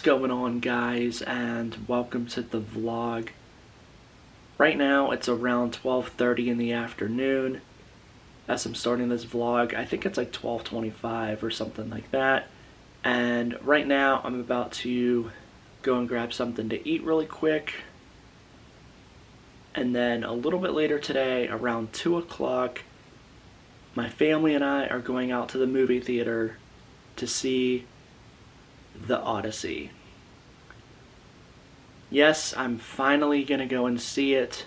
going on, guys, and welcome to the vlog. Right now it's around 12:30 in the afternoon as I'm starting this vlog. I think it's like 12:25 or something like that. And right now I'm about to go and grab something to eat really quick. And then a little bit later today, around 2 o'clock, my family and I are going out to the movie theater to see The Odyssey. Yes, I'm finally gonna go and see it.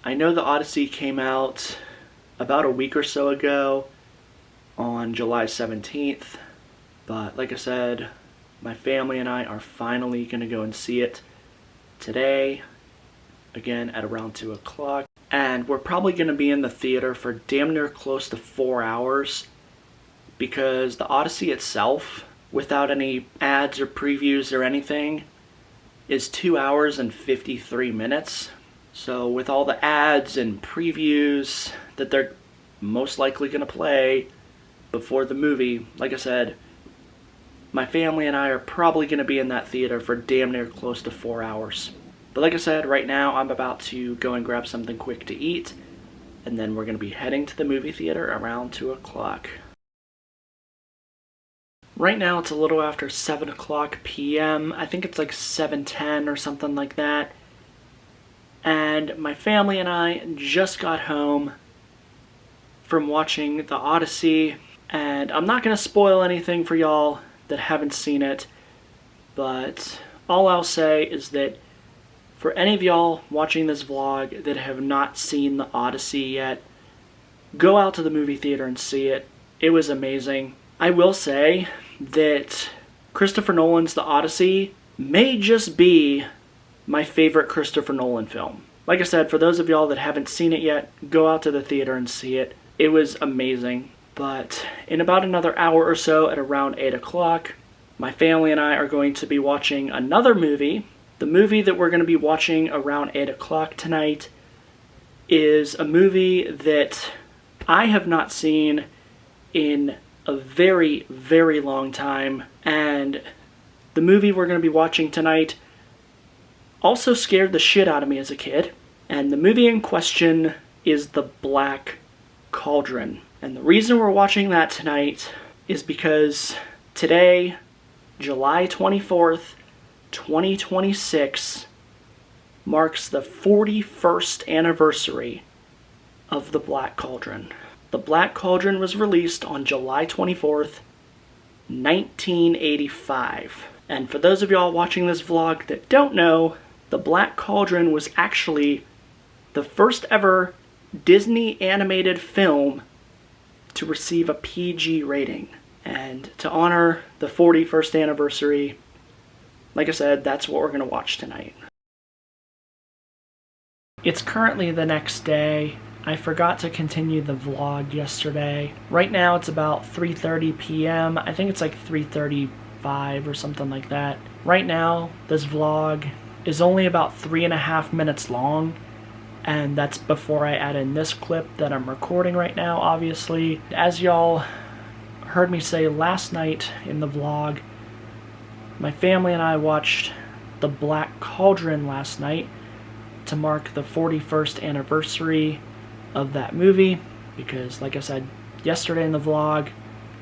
I know The Odyssey came out about a week or so ago on July 17th, but like I said, my family and I are finally gonna go and see it today, again at around 2 o'clock. And we're probably gonna be in the theater for damn near close to 4 hours because The Odyssey itself, without any ads or previews or anything, is 2 hours and 53 minutes. So with all the ads and previews that they're most likely going to play before the movie, like I said, my family and I are probably going to be in that theater for damn near close to 4 hours. But like I said, right now I'm about to go and grab something quick to eat, and then we're going to be heading to the movie theater around 2 o'clock. Right now it's a little after 7 o'clock p.m. I think it's like 7:10 or something like that. And my family and I just got home from watching The Odyssey. And I'm not going to spoil anything for y'all that haven't seen it. But all I'll say is that for any of y'all watching this vlog that have not seen The Odyssey yet, go out to the movie theater and see it. It was amazing. I will say that Christopher Nolan's The Odyssey may just be my favorite Christopher Nolan film. Like I said, for those of y'all that haven't seen it yet, go out to the theater and see it. It was amazing. But in about another hour or so, at around 8 o'clock, my family and I are going to be watching another movie. The movie that we're going to be watching around 8 o'clock tonight is a movie that I have not seen in a very, very long time, and the movie we're going to be watching tonight also scared the shit out of me as a kid. And the movie in question is The Black Cauldron. And the reason we're watching that tonight is because today, July 24th, 2026, marks the 41st anniversary of The Black Cauldron. The Black Cauldron was released on July 24th, 1985. And for those of y'all watching this vlog that don't know, The Black Cauldron was actually the first ever Disney animated film to receive a PG rating. And to honor the 41st anniversary, like I said, that's what we're going to watch tonight. It's currently the next day. I forgot to continue the vlog yesterday. Right now it's about 3:30 p.m. I think it's like 3:35 or something like that. Right now, this vlog is only about 3.5 minutes long, and that's before I add in this clip that I'm recording right now, obviously. As y'all heard me say last night in the vlog, my family and I watched The Black Cauldron last night to mark the 41st anniversary of that movie, because like I said yesterday in the vlog,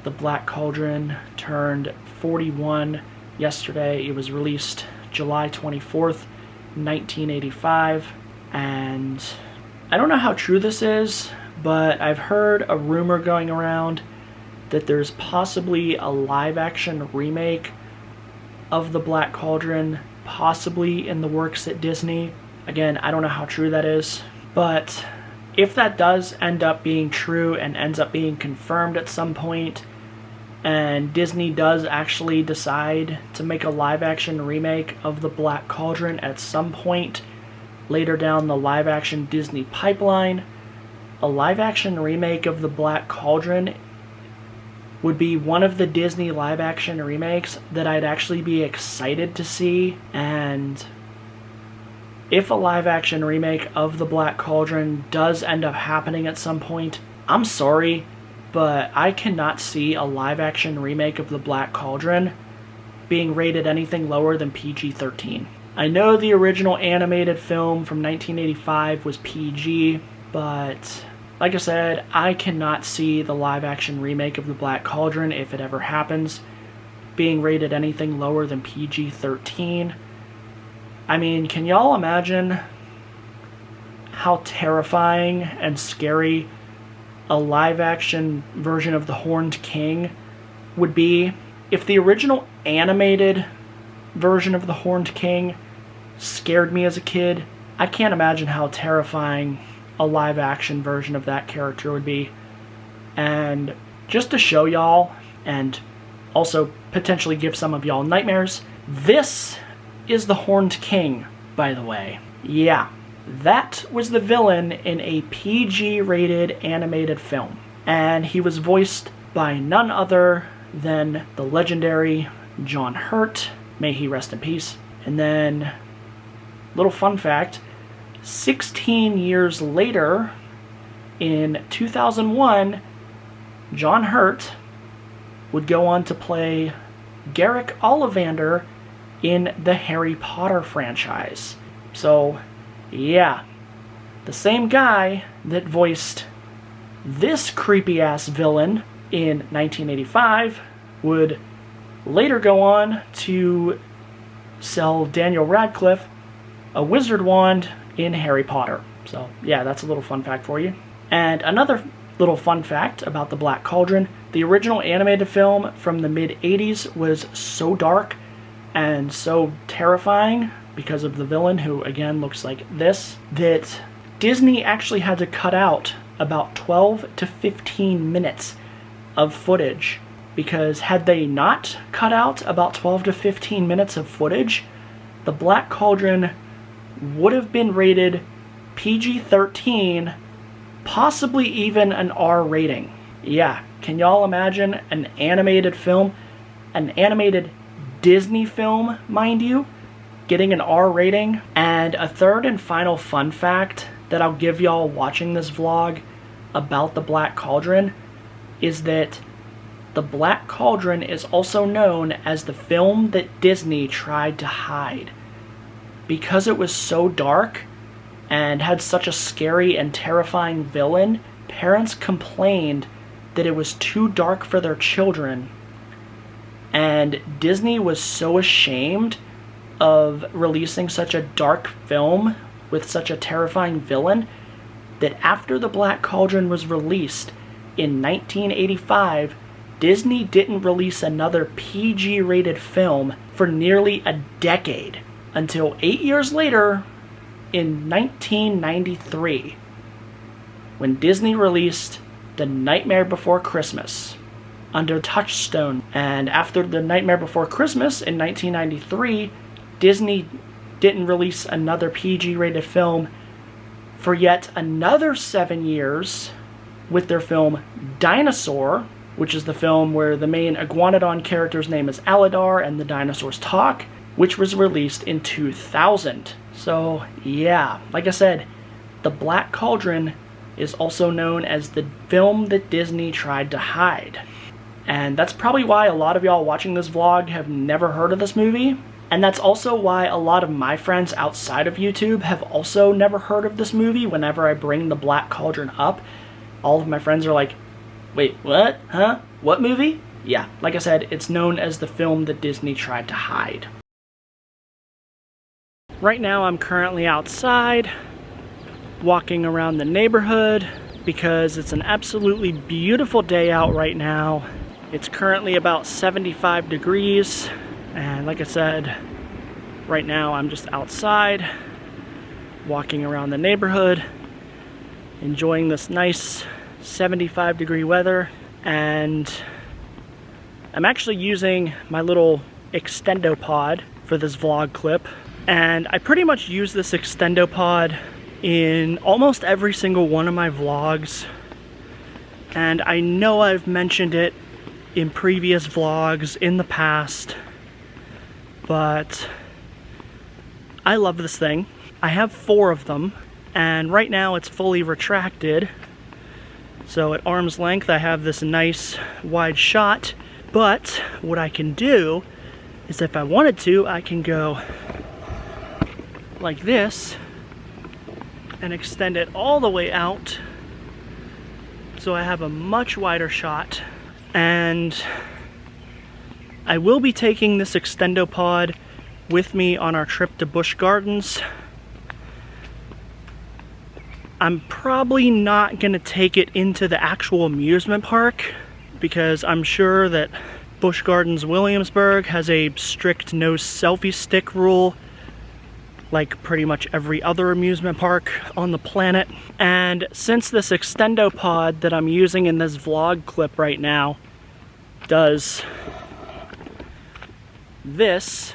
The Black Cauldron turned 41 yesterday. It was released July 24th, 1985, and I don't know how true this is, but I've heard a rumor going around that there's possibly a live-action remake of The Black Cauldron, possibly in the works at Disney. Again, I don't know how true that is, but if that does end up being true and ends up being confirmed at some point, and Disney does actually decide to make a live-action remake of The Black Cauldron at some point later down the live-action Disney pipeline, a live-action remake of The Black Cauldron would be one of the Disney live-action remakes that I'd actually be excited to see. And if a live-action remake of The Black Cauldron does end up happening at some point, I'm sorry, but I cannot see a live-action remake of The Black Cauldron being rated anything lower than PG-13. I know the original animated film from 1985 was PG, but like I said, I cannot see the live-action remake of The Black Cauldron, if it ever happens, being rated anything lower than PG-13. I mean, can y'all imagine how terrifying and scary a live-action version of The Horned King would be? If the original animated version of The Horned King scared me as a kid, I can't imagine how terrifying a live-action version of that character would be. And just to show y'all, and also potentially give some of y'all nightmares, this is the Horned King, by the way. Yeah, that was the villain in a PG-rated animated film. And he was voiced by none other than the legendary John Hurt. May he rest in peace. And then, little fun fact, 16 years later, in 2001, John Hurt would go on to play Garrick Ollivander in the Harry Potter franchise. So, yeah, the same guy that voiced this creepy-ass villain in 1985 would later go on to sell Daniel Radcliffe a wizard wand in Harry Potter. So, yeah, that's a little fun fact for you. And another little fun fact about The Black Cauldron, the original animated film from the mid-80s was so dark and so terrifying because of the villain, who again looks like this, that Disney actually had to cut out about 12 to 15 minutes of footage, because had they not cut out about 12 to 15 minutes of footage, The Black Cauldron would have been rated PG-13, possibly even an R rating. Yeah, can y'all imagine an animated film, an animated Disney film, mind you, getting an R rating? And a third and final fun fact that I'll give y'all watching this vlog about The Black Cauldron is that The Black Cauldron is also known as the film that Disney tried to hide. Because it was so dark and had such a scary and terrifying villain, parents complained that it was too dark for their children. And Disney was so ashamed of releasing such a dark film with such a terrifying villain that after The Black Cauldron was released in 1985, Disney didn't release another PG-rated film for nearly a decade, until 8 years later, in 1993, when Disney released The Nightmare Before Christmas under Touchstone. And after The Nightmare Before Christmas in 1993, Disney didn't release another PG-rated film for yet another 7 years with their film Dinosaur, which is the film where the main Iguanodon character's name is Aladar and the dinosaurs talk, which was released in 2000. So, yeah, like I said, The Black Cauldron is also known as the film that Disney tried to hide. And that's probably why a lot of y'all watching this vlog have never heard of this movie. And that's also why a lot of my friends outside of YouTube have also never heard of this movie. Whenever I bring The Black Cauldron up, all of my friends are like, wait, what? Huh? What movie? Yeah, like I said, it's known as the film that Disney tried to hide. Right now I'm currently outside, walking around the neighborhood, because it's an absolutely beautiful day out right now. It's currently about 75 degrees, and like I said, right now I'm just outside, walking around the neighborhood, enjoying this nice 75 degree weather. And I'm actually using my little extendo pod for this vlog clip, and I pretty much use this extendo pod in almost every single one of my vlogs, and I know I've mentioned it in previous vlogs in the past, but I love this thing. I have 4 of them, and right now it's fully retracted, so at arm's length I have this nice wide shot. But what I can do is if I wanted to, I can go like this and extend it all the way out so I have a much wider shot. And I will be taking this extendo pod with me on our trip to Busch Gardens. I'm probably not gonna take it into the actual amusement park because I'm sure that Busch Gardens Williamsburg has a strict no selfie stick rule, like pretty much every other amusement park on the planet. And since this extendo pod that I'm using in this vlog clip right now does this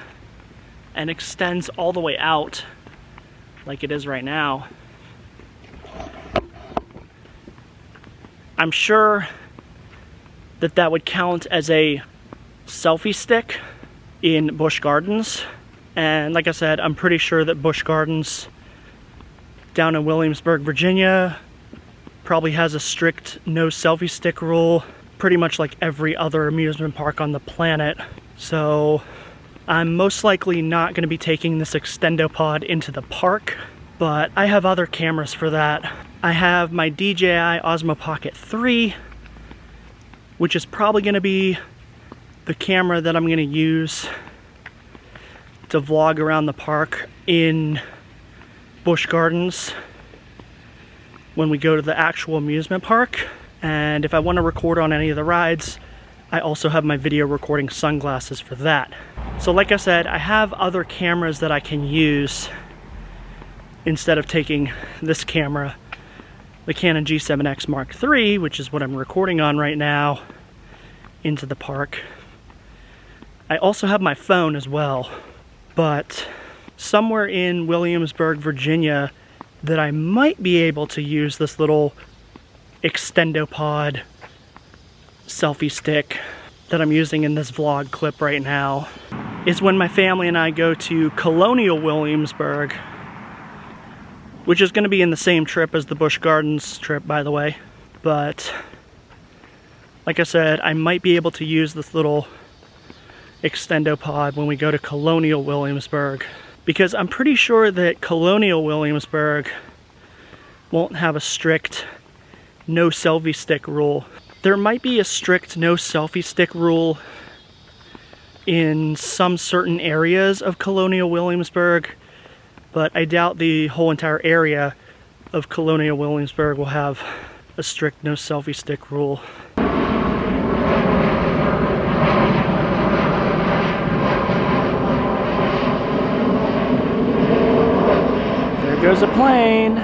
and extends all the way out like it is right now, I'm sure that that would count as a selfie stick in Busch Gardens. And like I said, I'm pretty sure that Busch Gardens down in Williamsburg, Virginia probably has a strict no selfie stick rule, pretty much like every other amusement park on the planet. So I'm most likely not going to be taking this extendo pod into the park, but I have other cameras for that. I have my DJI Osmo Pocket 3, which is probably going to be the camera that I'm going to use to vlog around the park in Busch Gardens when we go to the actual amusement park. And if I want to record on any of the rides, I also have my video recording sunglasses for that. So like I said, I have other cameras that I can use instead of taking this camera, the Canon G7X Mark III, which is what I'm recording on right now, into the park. I also have my phone as well, but somewhere in Williamsburg, Virginia, that I might be able to use this little extendo pod selfie stick that I'm using in this vlog clip right now is when my family and I go to Colonial Williamsburg, which is going to be in the same trip as the Busch Gardens trip, by the way. But like I said, I might be able to use this little extendo pod when we go to Colonial Williamsburg, because I'm pretty sure that Colonial Williamsburg won't have a strict no selfie stick rule. There might be a strict no selfie stick rule in some certain areas of Colonial Williamsburg, but I doubt the whole entire area of Colonial Williamsburg will have a strict no selfie stick rule. There goes a plane.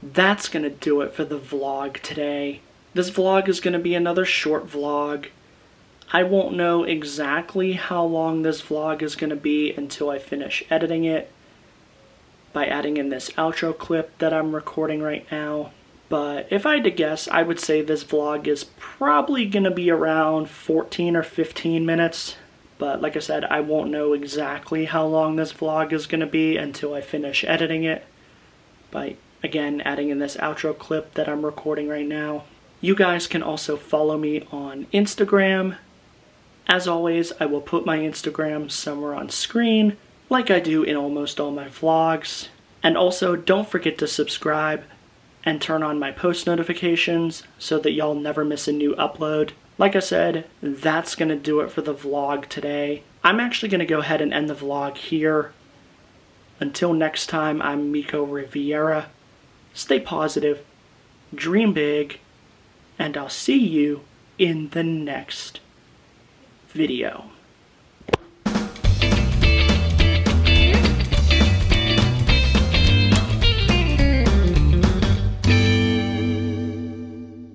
That's gonna do it for the vlog today. This vlog is gonna be another short vlog. I won't know exactly how long this vlog is gonna be until I finish editing it by adding in this outro clip that I'm recording right now. But if I had to guess, I would say this vlog is probably gonna be around 14 or 15 minutes. But like I said, I won't know exactly how long this vlog is gonna be until I finish editing it by, again, adding in this outro clip that I'm recording right now. You guys can also follow me on Instagram. As always, I will put my Instagram somewhere on screen, like I do in almost all my vlogs. And also, don't forget to subscribe and turn on my post notifications so that y'all never miss a new upload. Like I said, that's gonna do it for the vlog today. I'm actually gonna go ahead and end the vlog here. Until next time, I'm Miko Riviera. Stay positive, dream big, and I'll see you in the next video.